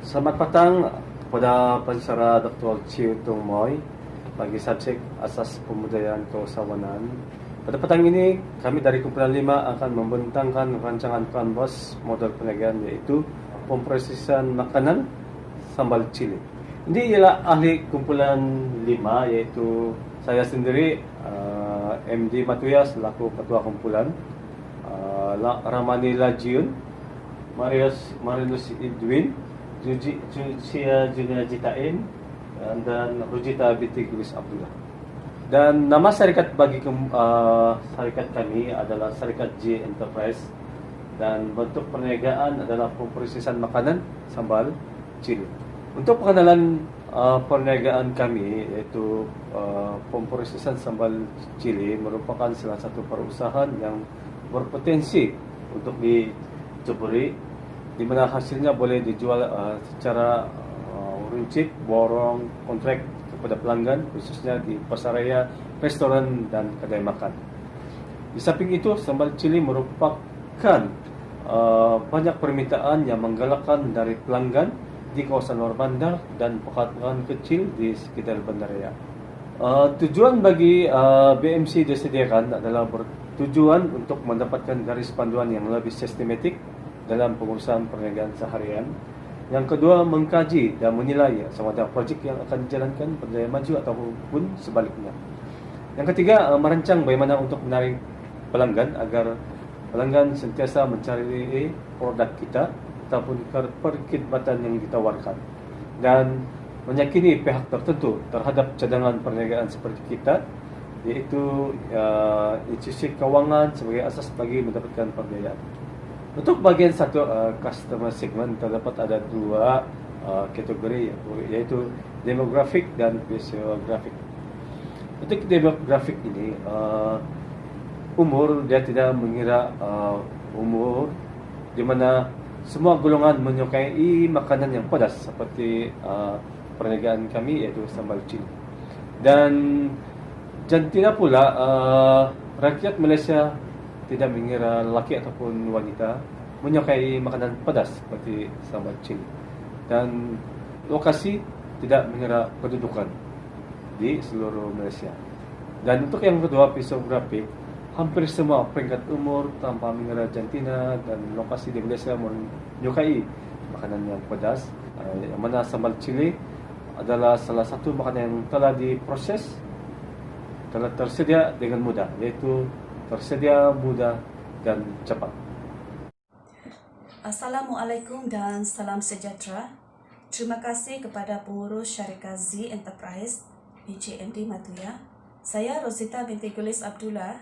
Selamat petang kepada pensyarah Dr. Chiu Tung Moy bagi subjek Asas Pembudayaan Keusahawanan. Pada petang ini, kami dari Kumpulan 5 akan membentangkan rancangan kanvas model perniagaan, yaitu pemprosesian makanan sambal cili. Ini ialah ahli Kumpulan 5, yaitu saya sendiri, MD Matuya selaku Ketua Kumpulan, Ramani Lajiun, Marinus Idwin, Jucia Junia Jitain, dan Rujita binti Gulis Abdullah. Dan nama syarikat syarikat kami adalah Syarikat J Enterprise, dan bentuk perniagaan adalah pemprosesian makanan sambal cili. Untuk pengenalan perniagaan kami, yaitu pemprosesian sambal cili merupakan salah satu perusahaan yang berpotensi untuk diceburi, di mana hasilnya boleh dijual secara runcit, borong, kontrak kepada pelanggan, khususnya di pasaraya, restoran, dan kedai makan. Di samping itu, sambal cili merupakan banyak permintaan yang menggalakkan dari pelanggan di kawasan luar bandar dan pekan kecil di sekitar bandaraya. Tujuan bagi BMC disediakan adalah bertujuan untuk mendapatkan garis panduan yang lebih sistematik dalam pengurusan perniagaan seharian. Yang kedua, mengkaji dan menilai sama ada projek yang akan dijalankan berjaya maju ataupun sebaliknya. Yang ketiga, merancang bagaimana untuk menarik pelanggan agar pelanggan sentiasa mencari produk kita ataupun perkhidmatan yang ditawarkan, dan meyakini pihak tertentu terhadap cadangan perniagaan seperti kita, iaitu institusi keuangan sebagai asas bagi mendapatkan pembiayaan. Untuk bagian satu, customer segment, terdapat ada dua kategori, yaitu demografik dan fisiografik. Untuk demografik ini, umur dia tidak mengira umur, di mana semua golongan menyukai makanan yang pedas seperti perniagaan kami, yaitu sambal cili. Dan tidak pula rakyat Malaysia tidak mengira lelaki ataupun wanita menyukai makanan pedas seperti sambal cili. Dan lokasi tidak mengira kedudukan di seluruh Malaysia. Dan untuk yang kedua, fisiografik, hampir semua peringkat umur tanpa mengira jantina dan lokasi di Malaysia menyukai makanan yang pedas, yang mana sambal cili adalah salah satu makanan yang telah diproses, telah tersedia dengan mudah, yaitu tersedia mudah dan cepat. Assalamualaikum dan salam sejahtera. Terima kasih kepada pengurus Syarikat Z Enterprise, BJMD Matuya. Saya Rosita binti Gulis Abdullah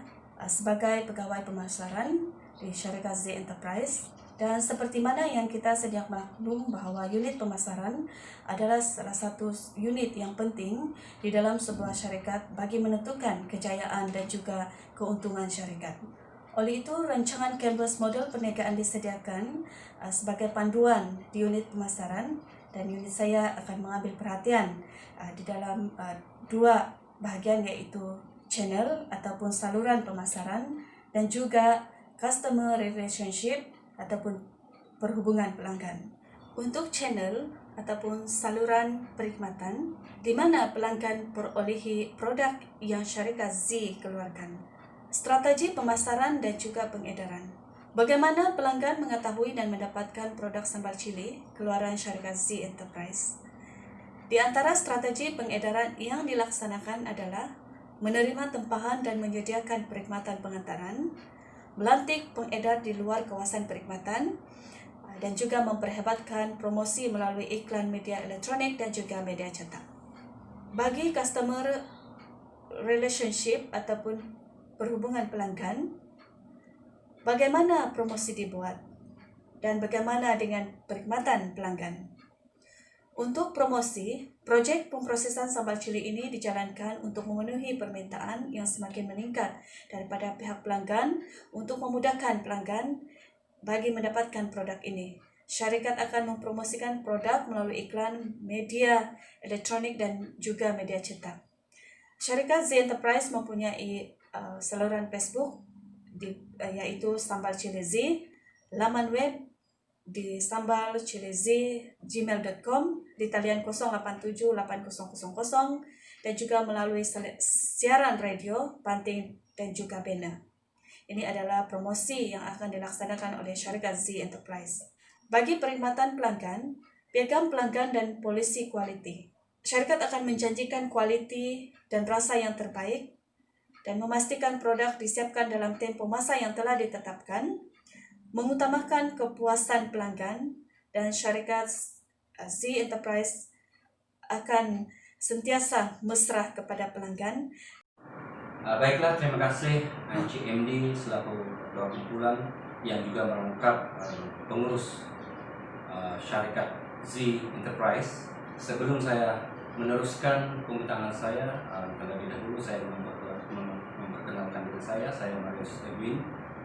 sebagai pegawai pemasaran di Syarikat Z Enterprise. Dan seperti mana yang kita sedia maklum bahawa unit pemasaran adalah salah satu unit yang penting di dalam sebuah syarikat bagi menentukan kejayaan dan juga keuntungan syarikat. Oleh itu, rancangan canvas model perniagaan disediakan sebagai panduan di unit pemasaran, dan unit saya akan mengambil perhatian di dalam dua bahagian, iaitu channel ataupun saluran pemasaran dan juga customer relationship ataupun perhubungan pelanggan. Untuk channel ataupun saluran perkhidmatan, di mana pelanggan perolehi produk yang syarikat Z keluarkan. Strategi pemasaran dan juga pengedaran. Bagaimana pelanggan mengetahui dan mendapatkan produk sambal cili keluaran Syarikat Z Enterprise? Di antara strategi pengedaran yang dilaksanakan adalah menerima tempahan dan menyediakan perkhidmatan pengantaran, melantik pengedar di luar kawasan perkhidmatan, dan juga memperhebatkan promosi melalui iklan media elektronik dan juga media cetak. Bagi customer relationship ataupun perhubungan pelanggan, bagaimana promosi dibuat dan bagaimana dengan perkhidmatan pelanggan? Untuk promosi, projek pemprosesan sambal cili ini dijalankan untuk memenuhi permintaan yang semakin meningkat daripada pihak pelanggan untuk memudahkan pelanggan bagi mendapatkan produk ini. Syarikat akan mempromosikan produk melalui iklan, media elektronik dan juga media cetak. Syarikat Z Enterprise mempunyai saluran Facebook, yaitu Sambal Cili Z, laman web di sambalchiliz@gmail.com, di talian 08780000, dan juga melalui siaran radio Banting dan juga Bena. Ini adalah promosi yang akan dilaksanakan oleh Syarikat Z Enterprise. Bagi perkhidmatan pelanggan, piagam pelanggan dan polisi kualiti. Syarikat akan menjanjikan kualiti dan rasa yang terbaik dan memastikan produk disiapkan dalam tempoh masa yang telah ditetapkan, mengutamakan kepuasan pelanggan, dan Syarikat Z Enterprise akan sentiasa mesra kepada pelanggan. Baiklah, terima kasih Encik MD selaku Ketua Kumpulan yang juga merangkap pengurus Syarikat Z Enterprise. Sebelum saya meneruskan pembicaraan saya, terlebih dahulu saya memperkenalkan diri saya Marius Edwin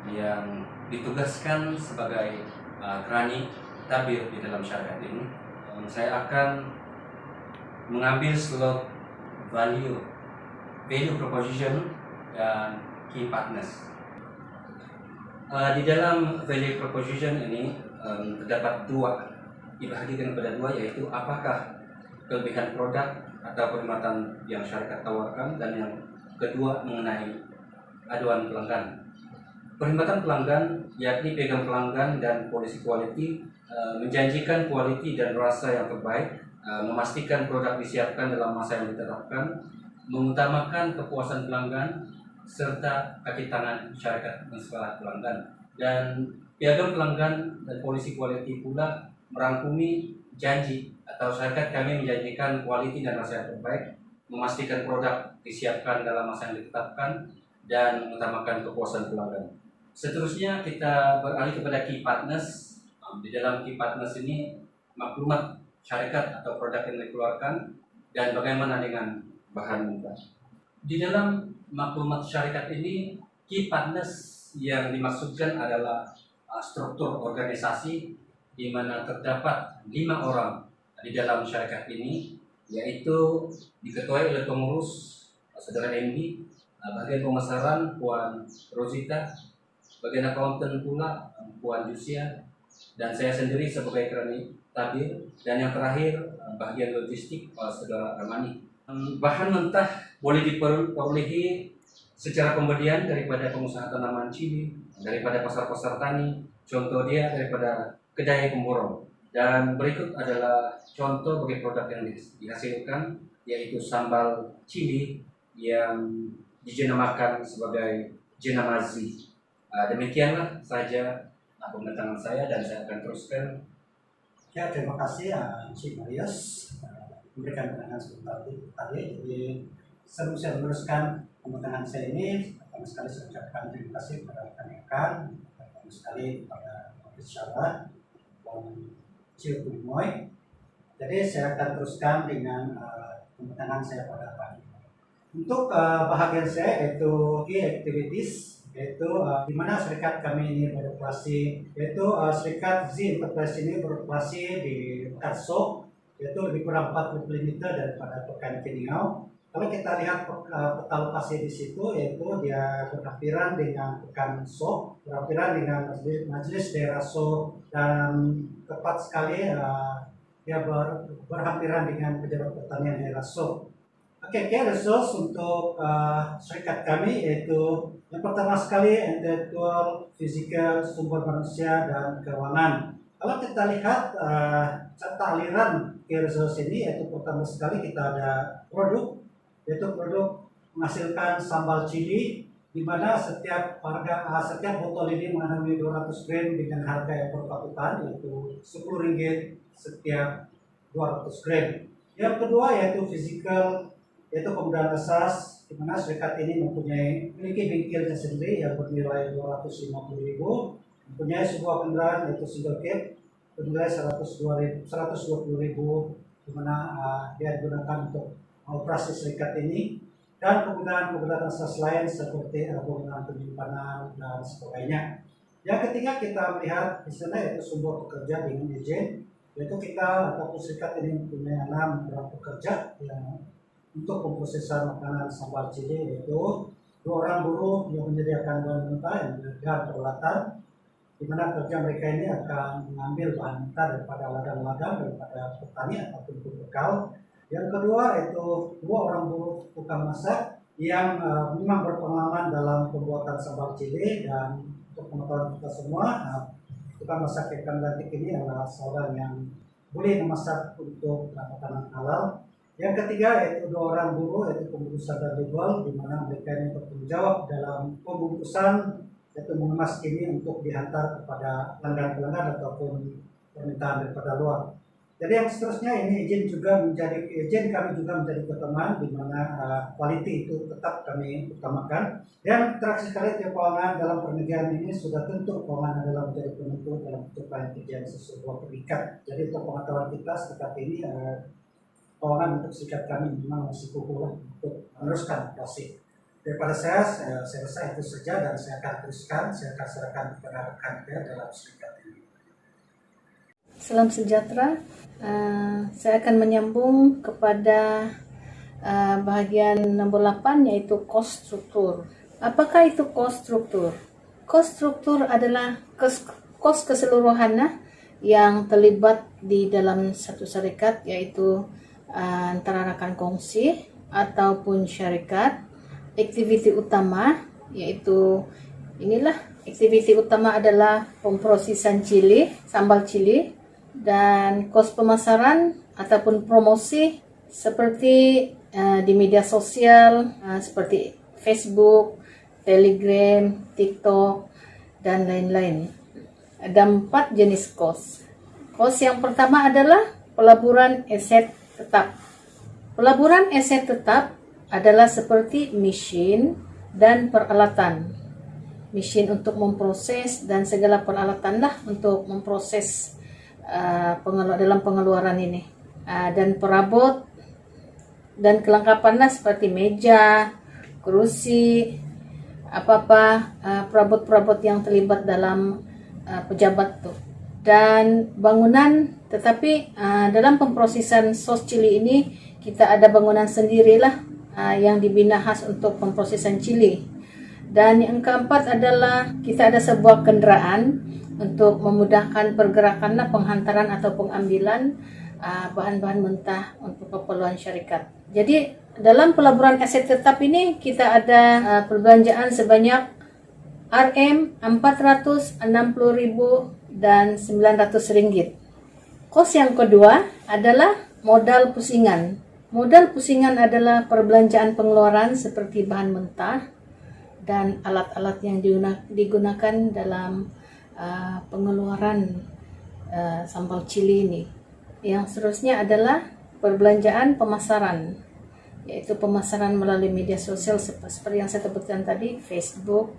yang ditugaskan sebagai kerani tabir di dalam syarikat ini. Saya akan mengambil slot value proposition dan key partners. Di dalam value proposition ini terdapat dibahagikan kepada dua, yaitu apakah kelebihan produk atau perkhidmatan yang syarikat tawarkan, dan yang kedua mengenai aduan pelanggan. Perkhidmatan pelanggan yakni piagam pelanggan dan polisi quality menjanjikan quality dan rasa yang terbaik, memastikan produk disiapkan dalam masa yang ditetapkan, mengutamakan kepuasan pelanggan, serta kaki tangan syarikat mensekolah pelanggan. Dan piagam pelanggan dan polisi quality pula merangkumi janji atau syarikat kami menjanjikan quality dan rasa yang terbaik, memastikan produk disiapkan dalam masa yang ditetapkan, dan mengutamakan kepuasan pelanggan. Seterusnya kita beralih kepada key partners. Di dalam key partners ini maklumat syarikat atau produk yang dikeluarkan dan bagaimana dengan bahan mentah. Di dalam maklumat syarikat ini, key partners yang dimaksudkan adalah struktur organisasi di mana terdapat 5 orang di dalam syarikat ini, yaitu diketuai oleh pengurus Saudara MD, bagian pemasaran Puan Rosita, bagian akuntan pula Puan Jusia, dan saya sendiri sebagai kerani tabir, dan yang terakhir bagian logistik Saudara Armani. Bahan mentah boleh diperolehi secara pembelian daripada pengusaha tanaman cili, daripada pasar-pasar tani, contoh dia daripada kedai pemborong. Dan berikut adalah contoh bagi produk yang dihasilkan, yaitu sambal cili yang dijenamakan sebagai jenamazi. Demikianlah saja pembentangan saya, dan saya akan teruskan. Ya, terima kasih Encik Marius memberikan penanganan sebentar tadi. Jadi sebelum saya meneruskan pembentangan saya ini, pertama sekali saya ucapkan terima kasih kepada rekan-rekan, pertama sekali kepada Syarat dan Ciu Tumoy. Jadi saya akan teruskan dengan pembentangan saya pada pagi. Untuk bahagian saya yaitu key activities, yaitu di mana serikat kami ini beroperasi, yaitu serikat Z Enterprise ini beroperasi di Karso, yaitu lebih kurang 40 km daripada Pekan Keningau. Kalau kita lihat peta lokasi di situ, yaitu dia berhampiran dengan Pekan So, berhampiran dengan Majelis Daerah So, dan tepat sekali dia berhampiran dengan Pejabat Pertanian Daerah So. Oke, resource untuk serikat kami yaitu yang pertama sekali intelektual, fisikal, sumber manusia, dan keuangan. Kalau kita lihat serta aliran resource ini, yaitu pertama sekali kita ada produk, yaitu produk menghasilkan sambal cili, di mana setiap botol ini mengandung 200 gram dengan harga yang berpatutan, yaitu Rp10 setiap 200 gram. Yang kedua yaitu fisikal, yaitu kemudahan asas, di mana serikat ini memiliki bengkelnya sendiri yang bernilai 250.000, mempunyai sebuah kendaraan yaitu single cab bernilai 120.000, di mana dia digunakan untuk operasi serikat ini, dan kemudahan asas lain seperti penggunaan penyimpanan dan sebagainya. Yang ketiga kita melihat di sana yaitu sumber pekerja dengan izin, yaitu kita ataupun serikat ini mempunyai 6 orang pekerja yang untuk pemprosesan makanan sambal cili, yaitu 2 orang buruh yang menyediakan bahan mentah dan peralatan, di mana kerja mereka ini akan mengambil bahan mentah daripada ladang-ladang, daripada petani ataupun berbekal. Yang kedua itu 2 orang buruh tukang masak yang memang berpengalaman dalam pembuatan sambal cili. Dan untuk pengetahuan kita semua, tukang masak ikan gantik ini adalah seorang yang boleh memasak untuk makanan halal. Yang ketiga yaitu 2 orang buruh, yaitu pembungkus sadar label, di mana mereka ini bertanggung jawab dalam pembungkusan, yaitu mengemas ini untuk dihantar kepada pelanggan-pelanggan ataupun permintaan daripada luar. Jadi yang seterusnya ini izin kami juga menjadi pedoman, di mana quality itu tetap kami utamakan. Dan terakhir sekali, keuangan dalam pernegara ini sudah tentu keuangan adalah menjadi penentu dalam pencapaian tujuan sebuah terikat. Jadi untuk pengetahuan kita setelah ini, keuangan untuk sikap kami memang masih kukuh untuk meneruskan proses. Daripada saya rasa itu saja, dan saya akan teruskan, saya akan serahkan kepada rekan saya dalam serikat ini. Salam sejahtera. Saya akan menyambung kepada bahagian nombor 8, yaitu cost struktur. Apakah itu cost struktur? Cost struktur adalah cost keseluruhan yang terlibat di dalam satu syarikat, yaitu antara rakan kongsi ataupun syarikat. Aktiviti utama yaitu aktiviti utama adalah pemprosesan cili, sambal cili, dan kos pemasaran ataupun promosi seperti di media sosial seperti Facebook, Telegram, TikTok, dan lain-lain. Ada 4 jenis kos. Kos yang pertama adalah pelaburan aset tetap. Pelaburan aset tetap adalah seperti mesin dan peralatan. Mesin untuk memproses dan segala peralatan untuk memproses dalam pengeluaran ini. Dan perabot dan kelengkapan seperti meja, kursi, perabot-perabot yang terlibat dalam pejabat tuh. Dan bangunan, tetapi dalam pemprosesan sos cili ini kita ada bangunan sendirilah yang dibina khas untuk pemprosesan cili. Dan yang keempat adalah kita ada sebuah kendaraan untuk memudahkan pergerakan penghantaran atau pengambilan bahan-bahan mentah untuk keperluan syarikat. Jadi dalam pelaburan aset tetap ini kita ada perbelanjaan sebanyak Rm460.000 dan Rp900. Kos yang kedua adalah modal pusingan. Modal pusingan adalah perbelanjaan pengeluaran seperti bahan mentah dan alat-alat yang digunakan dalam pengeluaran sambal cili ini. Yang seterusnya adalah perbelanjaan pemasaran, yaitu pemasaran melalui media sosial seperti yang saya sebutkan tadi, Facebook,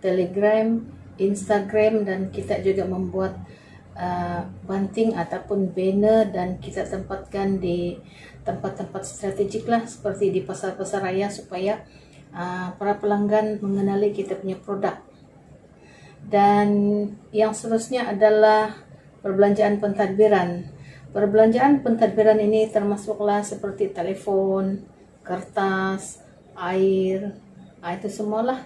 Telegram, Instagram, dan kita juga membuat banting ataupun banner dan kita tempatkan di tempat-tempat strategik seperti di pasar-pasar raya supaya para pelanggan mengenali kita punya produk. Dan yang seterusnya adalah perbelanjaan pentadbiran. Perbelanjaan pentadbiran ini termasuklah seperti telepon, kertas, air, itu semualah.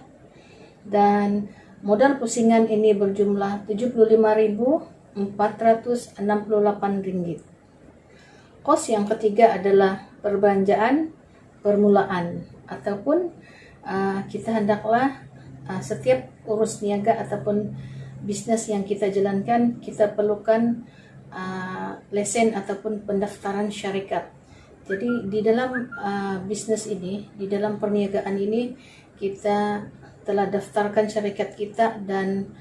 Dan modal pusingan ini berjumlah Rp75.468. Kos yang ketiga adalah perbelanjaan permulaan, ataupun kita hendaklah setiap urus niaga ataupun bisnis yang kita jalankan, kita perlukan lesen ataupun pendaftaran syarikat. Jadi di dalam bisnis ini, di dalam perniagaan ini, kita telah daftarkan syarikat kita dan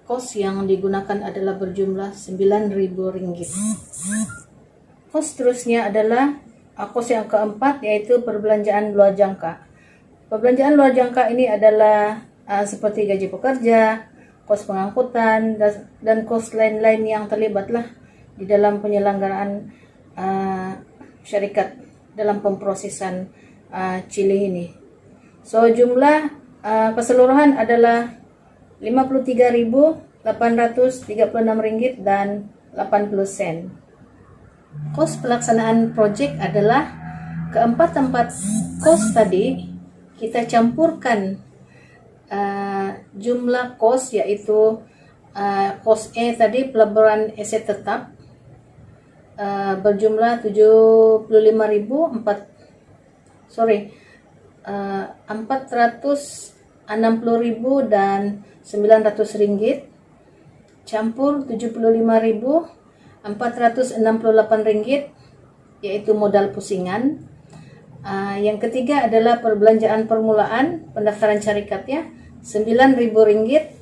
kos yang digunakan adalah berjumlah Rp9.000. Kos seterusnya adalah kos yang keempat, yaitu perbelanjaan luar jangka. Perbelanjaan luar jangka ini adalah seperti gaji pekerja, kos pengangkutan, dan kos lain-lain yang terlibatlah di dalam penyelenggaraan syarikat dalam pemprosesan cili ini. So jumlah keseluruhan adalah Rp53.836 dan 80 sen. Kos pelaksanaan proyek adalah keempat tempat kos tadi kita campurkan jumlah kos yaitu kos E tadi pelaburan aset tetap berjumlah 460.000 dan 900 ringgit campur 75.468 ringgit yaitu modal pusingan. Yang ketiga adalah perbelanjaan permulaan pendaftaran syarikatnya 9.000 ringgit,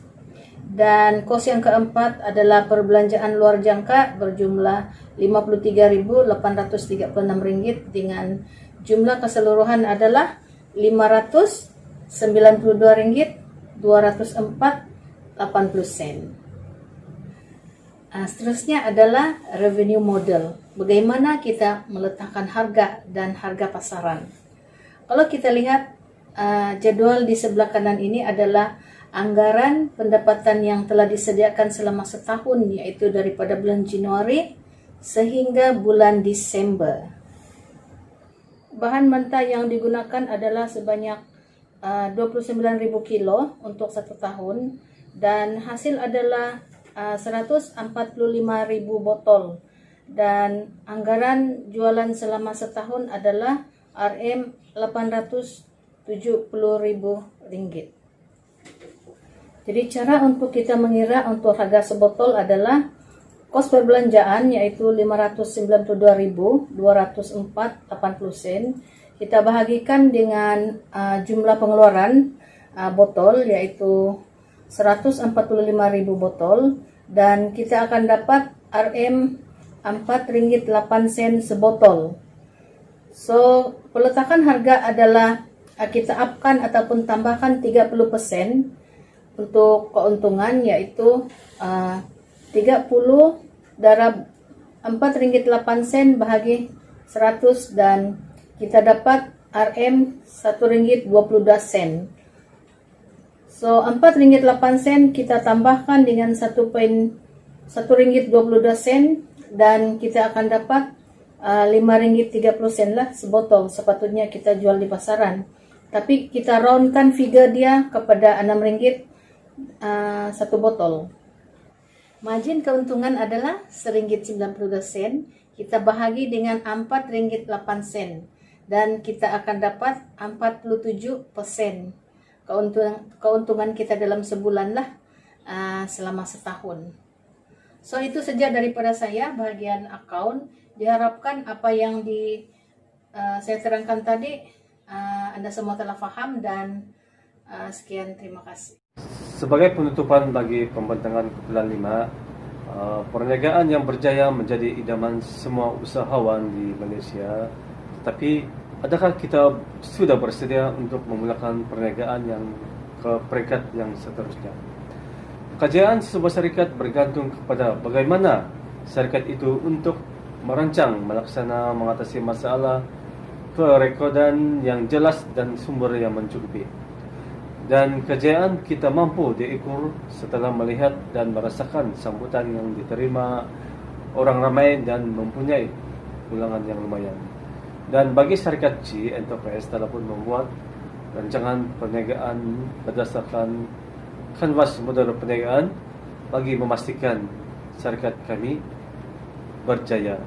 dan kos yang keempat adalah perbelanjaan luar jangka berjumlah 53.836 ringgit dengan jumlah keseluruhan adalah 592 ringgit 204.80 sen. Seterusnya adalah revenue model. Bagaimana kita meletakkan harga dan harga pasaran. Kalau kita lihat jadwal di sebelah kanan ini adalah anggaran pendapatan yang telah disediakan selama setahun, yaitu daripada bulan Januari sehingga bulan Desember. Bahan mentah yang digunakan adalah sebanyak 29.000 kilo untuk satu tahun, dan hasil adalah 145.000 botol, dan anggaran jualan selama setahun adalah Rm870.000 ringgit. Jadi cara untuk kita mengira untuk harga sebotol adalah kos perbelanjaan yaitu 592.204.80 sen. Kita bahagikan dengan jumlah pengeluaran botol yaitu 145.000 botol, dan kita akan dapat Rm 4 ringgit 8 sen sebotol. So, peletakan harga adalah kita upkan ataupun tambahkan 30% untuk keuntungan, yaitu 30 darab 4 ringgit 8 sen bahagi 100, dan kita dapat Rm 1 ringgit 22 sen. So 4 ringgit 8 sen kita tambahkan dengan 1 ringgit 22 sen, dan kita akan dapat 5 ringgit 30 sen lah sebotol. Sepatutnya kita jual di pasaran, tapi kita roundkan figure dia kepada 6 ringgit satu botol. Margin keuntungan adalah RM1.92, kita bahagi dengan 4 ringgit 8 sen, dan kita akan dapat 47% keuntungan kita dalam sebulan lah selama setahun. So itu saja daripada saya bagian akaun. Diharapkan apa yang saya terangkan tadi Anda semua telah faham, dan sekian, terima kasih. Sebagai penutupan bagi pembentangan Kepulauan 5, perniagaan yang berjaya menjadi idaman semua usahawan di Malaysia. Tetapi adakah kita sudah bersedia untuk memulakan perniagaan yang ke peringkat yang seterusnya? Kajian sebuah syarikat bergantung kepada bagaimana syarikat itu untuk merancang, melaksana, mengatasi masalah, kerekodan yang jelas dan sumber yang mencukupi. Dan kejayaan kita mampu diukur setelah melihat dan merasakan sambutan yang diterima orang ramai dan mempunyai ulangan yang lumayan. Dan bagi syarikat G Enterprise telah pun membuat rancangan perniagaan berdasarkan kanvas model perniagaan bagi memastikan syarikat kami berjaya.